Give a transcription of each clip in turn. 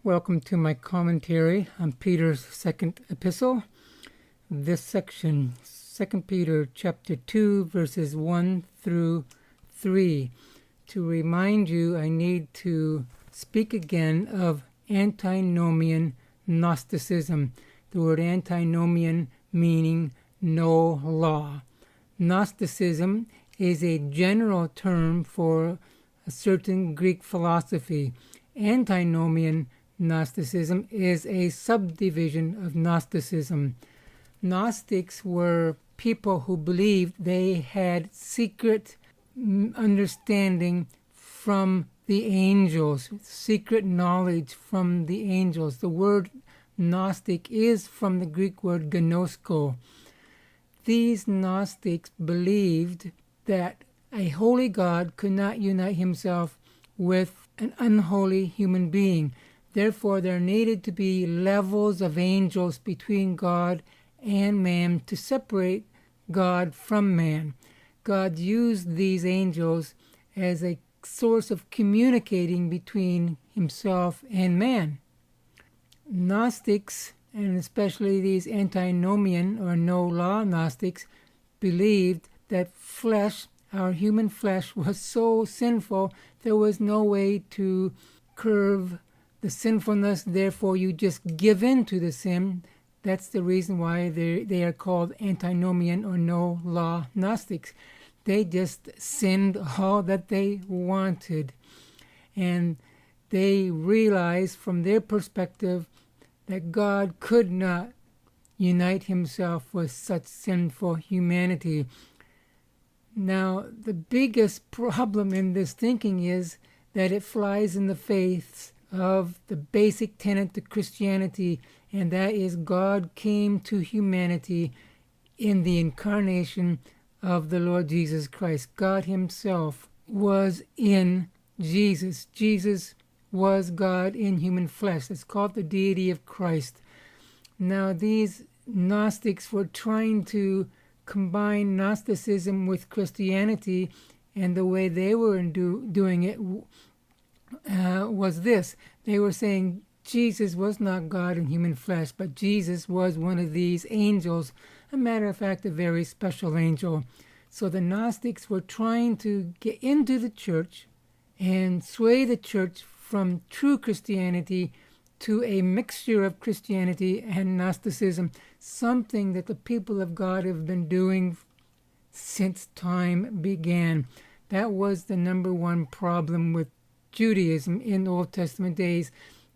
Welcome to my commentary on Peter's second epistle. This section, 2 Peter chapter 2, verses 1 through 3. To remind you, I need to speak again of antinomian Gnosticism. The word antinomian meaning no law. Gnosticism is a general term for a certain Greek philosophy. Antinomian Gnosticism is a subdivision of Gnosticism. Gnostics were people who believed they had secret understanding from the angels, secret knowledge from the angels. The word Gnostic is from the Greek word gnosko. These Gnostics believed that a holy God could not unite himself with an unholy human being. Therefore, there needed to be levels of angels between God and man to separate God from man. God used these angels as a source of communicating between himself and man. Gnostics, and especially these antinomian or no-law Gnostics, believed that flesh, our human flesh, was so sinful there was no way to curb the sinfulness. Therefore, you just give in to the sin. That's the reason why they are called antinomian or no-law Gnostics. They just sinned all that they wanted. And they realized from their perspective that God could not unite himself with such sinful humanity. Now, the biggest problem in this thinking is that it flies in the face of the basic tenet of Christianity, and that is God came to humanity in the incarnation of the Lord Jesus Christ. God himself was in Jesus. Jesus was God in human flesh. It's called the deity of Christ. Now, these Gnostics were trying to combine Gnosticism with Christianity, and the way they were doing it was this. They were saying Jesus was not God in human flesh, but Jesus was one of these angels. A matter of fact, a very special angel. So the Gnostics were trying to get into the church and sway the church from true Christianity to a mixture of Christianity and Gnosticism, something that the people of God have been doing since time began. That was the number one problem with Judaism in Old Testament days.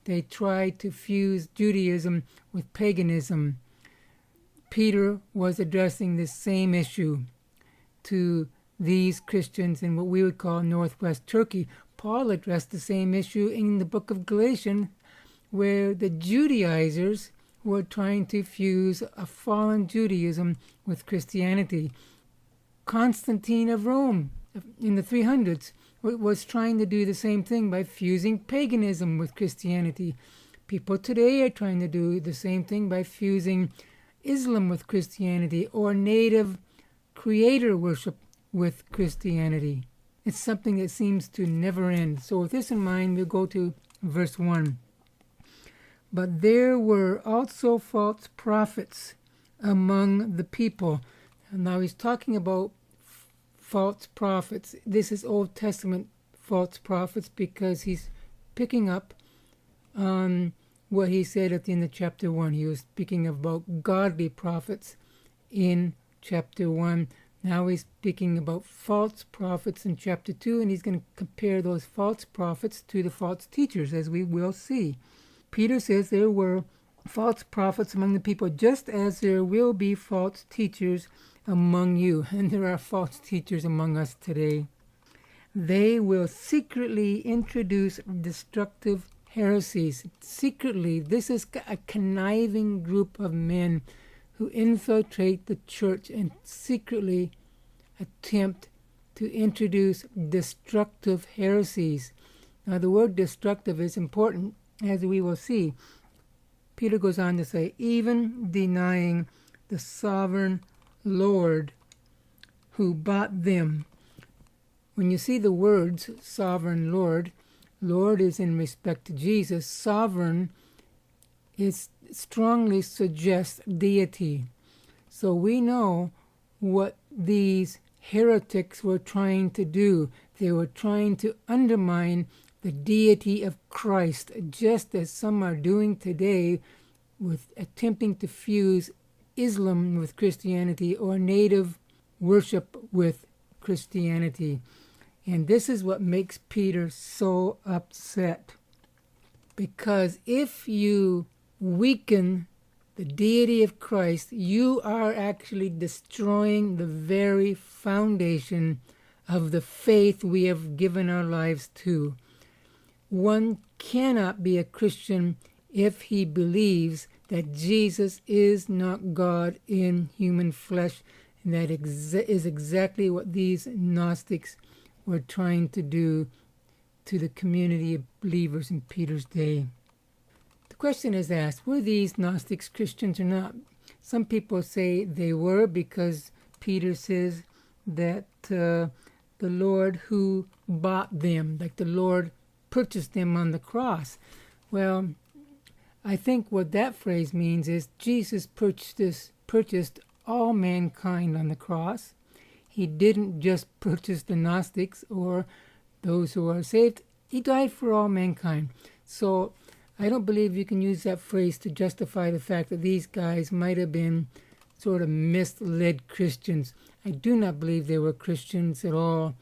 They tried to fuse Judaism with paganism. Peter was addressing this same issue to these Christians in what we would call northwest Turkey. Paul addressed the same issue in the book of Galatians, where the Judaizers were trying to fuse a fallen Judaism with Christianity. Constantine of Rome in the 300s was trying to do the same thing by fusing paganism with Christianity. People today are trying to do the same thing by fusing Islam with Christianity or native creator worship with Christianity. It's something that seems to never end. So with this in mind, we'll go to verse 1. But there were also false prophets among the people. And now he's talking about false prophets. This is Old Testament false prophets because he's picking up on what he said at the end of chapter 1. He was speaking about godly prophets in chapter 1. Now he's speaking about false prophets in chapter 2, and he's going to compare those false prophets to the false teachers, as we will see. Peter says there were false prophets among the people, just as there will be false teachers among you. And there are false teachers among us today. They will secretly introduce destructive heresies. Secretly, this is a conniving group of men who infiltrate the church and secretly attempt to introduce destructive heresies. Now, the word destructive is important, as we will see. Peter goes on to say, even denying the sovereign Lord who bought them. When you see the words sovereign Lord, Lord is in respect to Jesus. Sovereign, it strongly suggests deity. So we know what these heretics were trying to do. They were trying to undermine the deity of Christ, just as some are doing today with attempting to fuse Islam with Christianity or native worship with Christianity. And this is what makes Peter so upset. Because if you weaken the deity of Christ, you are actually destroying the very foundation of the faith we have given our lives to. One cannot be a Christian if he believes that Jesus is not God in human flesh. And that is exactly what these Gnostics were trying to do to the community of believers in Peter's day. The question is asked, were these Gnostics Christians or not? Some people say they were, because Peter says that the Lord who bought them, like the Lord purchased them on the cross. Well, I think what that phrase means is Jesus purchased all mankind on the cross. He didn't just purchase the Gnostics or those who are saved. He died for all mankind. So I don't believe you can use that phrase to justify the fact that these guys might have been sort of misled Christians. I do not believe they were Christians at all.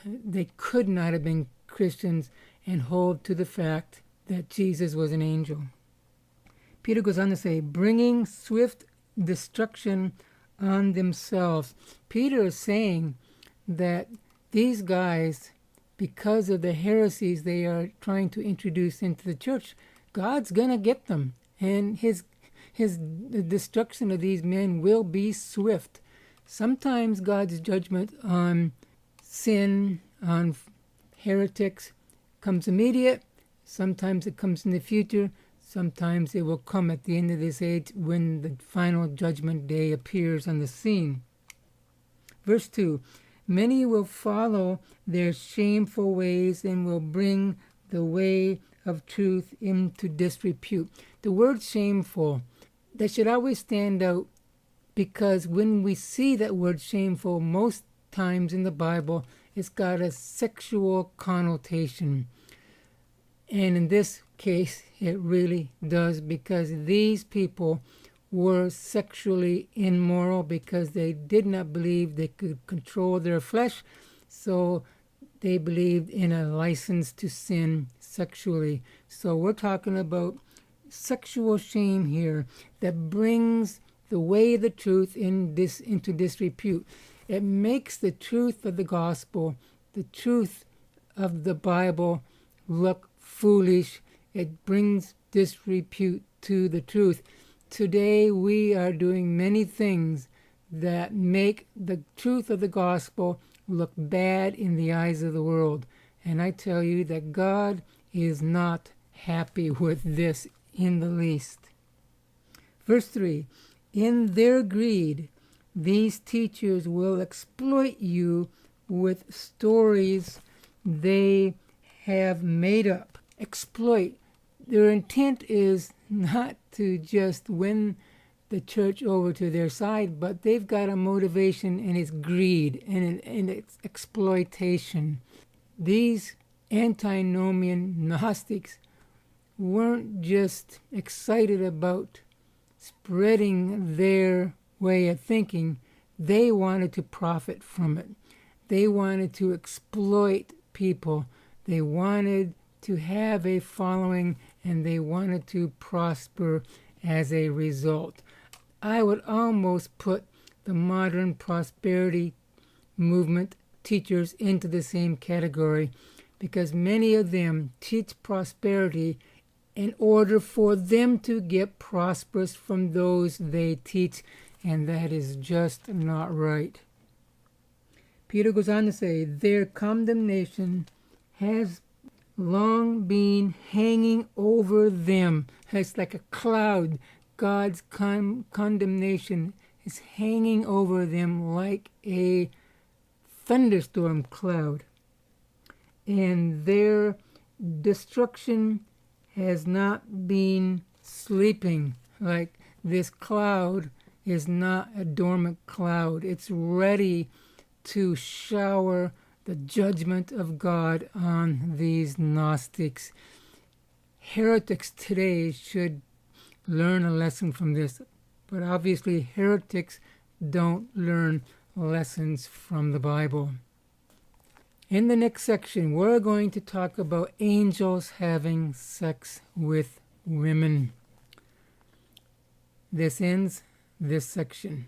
They could not have been Christians and hold to the fact that Jesus was an angel. Peter goes on to say, bringing swift destruction on themselves. Peter is saying that these guys, because of the heresies they are trying to introduce into the church, God's going to get them. And the destruction of these men will be swift. Sometimes God's judgment on sin, on heretics, comes immediate. Sometimes it comes in the future. Sometimes it will come at the end of this age when the final judgment day appears on the scene. Verse 2, many will follow their shameful ways and will bring the way of truth into disrepute. The word shameful, that should always stand out, because when we see that word shameful, most times in the Bible, it's got a sexual connotation. And in this case, it really does, because these people were sexually immoral because they did not believe they could control their flesh. So they believed in a license to sin sexually. So we're talking about sexual shame here that brings the way of the truth into disrepute. It makes the truth of the gospel, the truth of the Bible, look foolish. It brings disrepute to the truth. Today we are doing many things that make the truth of the gospel look bad in the eyes of the world. And I tell you that God is not happy with this in the least. Verse 3, in their greed, these teachers will exploit you with stories they have made up. Exploit. Their intent is not to just win the church over to their side, but they've got a motivation, and it's greed and it's exploitation. These antinomian Gnostics weren't just excited about spreading their way of thinking. They wanted to profit from it. They wanted to exploit people. They wanted to have a following, and they wanted to prosper as a result. I would almost put the modern prosperity movement teachers into the same category, because many of them teach prosperity in order for them to get prosperous from those they teach, and that is just not right. Peter goes on to say, their condemnation has long been hanging over them. It's like a cloud. God's condemnation is hanging over them like a thunderstorm cloud. And their destruction has not been sleeping. Like this cloud is not a dormant cloud. It's ready to shower the judgment of God on these Gnostics. Heretics today should learn a lesson from this, but obviously heretics don't learn lessons from the Bible. In the next section, we're going to talk about angels having sex with women. This ends this section.